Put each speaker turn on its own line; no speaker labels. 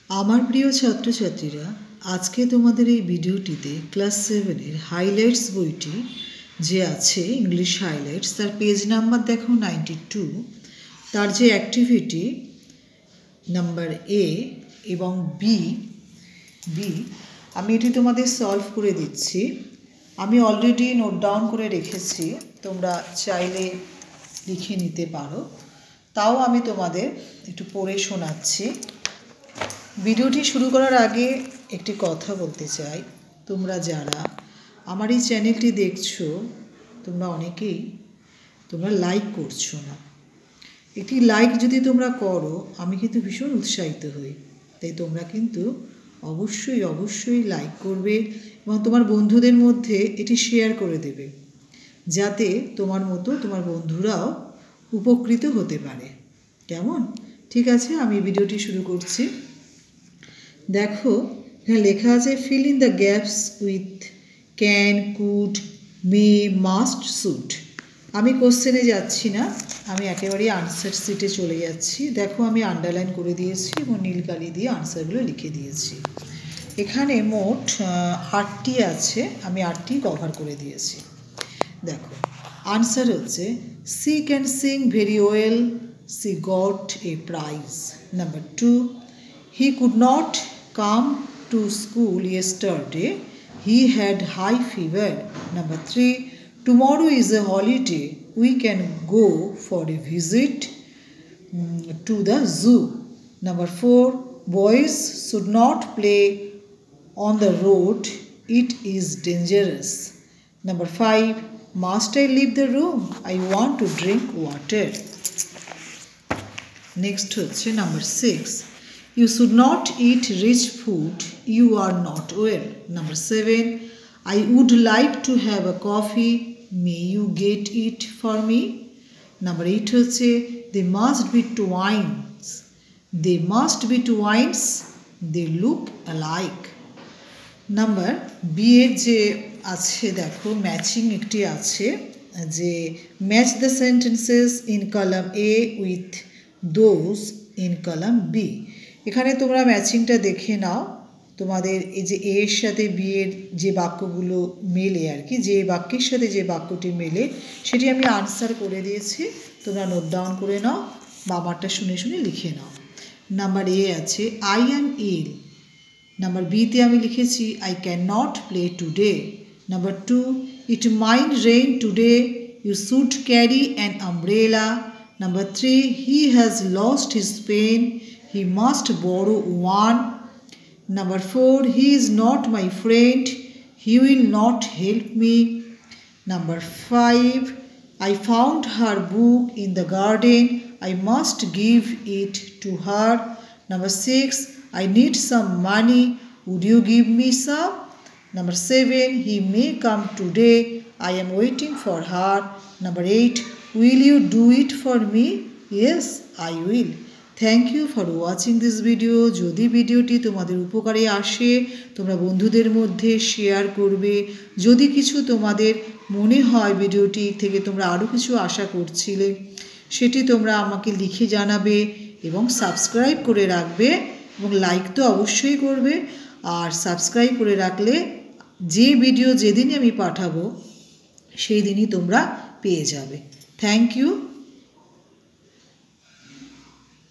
আমার প্রিয় ছাত্রছাত্রীরা, আজকে তোমাদের এই ভিডিওটিতে ক্লাস 7-এর হাইলাইটস বইটি যে আছে ইংলিশ হাইলাইটস, তার পেজ নাম্বার দেখো 92। তার যে অ্যাক্টিভিটি নাম্বার এ এবং বি আমি এটি তোমাদের সলভ করে দিচ্ছি। আমি অলরেডি নোট ডাউন করে রেখেছি, তোমরা চাইলে লিখে নিতে পারো। তাও আমি তোমাদের একটু পড়ে শোনাচ্ছি। ভিডিওটি শুরু করার আগে একটি কথা বলতে চাই, তোমরা যারা আমার এই চ্যানেলটি দেখছো তোমরা অনেকেই লাইক করছো না। একটি লাইক যদি তোমরা করো আমি কিন্তু ভীষণ উৎসাহিত হই। তাই তোমরা কিন্তু অবশ্যই লাইক করবে এবং তোমার বন্ধুদের মধ্যে এটি শেয়ার করে দেবে, যাতে তোমার মতো তোমার বন্ধুরাও উপকৃত হতে পারে। কেমন? ঠিক আছে, আমি ভিডিওটি শুরু করছি। দেখো, এখানে লেখা আছে fill in the gaps with can, could, May, must, should. আমি কোশ্চেনে যাচ্ছি না, আমি একেবারেই আনসার শিটে চলে যাচ্ছি। দেখো, আমি আন্ডারলাইন করে দিয়েছি এবং নীল কালি দিয়ে আনসারগুলো লিখে দিয়েছি। এখানে মোট 8টি আছে, আমি 8টি কভার করে দিয়েছি। দেখো, আনসার হচ্ছে she can sing very well, she got a prize. Number 2, he could not come to school yesterday, he had high fever. Number 3, tomorrow is a holiday, we can go for a visit to the zoo. Number 4, boys should not play on the road, it is dangerous. Number 5, must I leave the room, I want to drink water. Next হচ্ছে number 6, you should not eat rich food, you are not well. Number 7, I would like to have a coffee, may you get it for me. Number 8 হচ্ছে they must be twins, they must be twins, they look alike. Number B এর যে আছে, দেখো matching একটি আছে, যে match the sentences in column A with those in column B. এখানে তোমরা ম্যাচিংটা দেখে নাও। তোমাদের এই যে এ এর সাথে বি এর যে বাক্যগুলো মেলে আর কি, যে বাক্যের সাথে যে বাক্যটি মেলে সেটি আমি আনসার করে দিয়েছি। তোমরা নোট ডাউন করে নাও বা আমারটা শুনে শুনে লিখে নাও। নাম্বার এ আছে আই অ্যাম ইল। নাম্বার বিতে আমি লিখেছি I can not play today. Number 2, it might rain today, you should carry an umbrella. Number 3, he has lost his pen, he must borrow one. Number 4, he is not my friend, he will not help me. Number 5, I found her book in the garden, I must give it to her. Number 6, I need some money, would you give me some? Number 7, he may come today, I am waiting for her. Number 8, will you do it for me? Yes, I will. Thank you for watching this video. যদি ভিডিওটি তোমাদের উপকারে আসে তোমরা বন্ধুদের মধ্যে share করবে। যদি কিছু তোমাদের মনে হয় ভিডিওটি থেকে তোমরা আরও কিছু আশা করছিলে, সেটি তোমরা আমাকে লিখে জানাবে এবং সাবস্ক্রাইব করে রাখবে এবং লাইক তো অবশ্যই করবে। আর সাবস্ক্রাইব করে রাখলে যে ভিডিও যেদিনই আমি পাঠাবো সেই দিনই তোমরা পেয়ে যাবে। Thank you.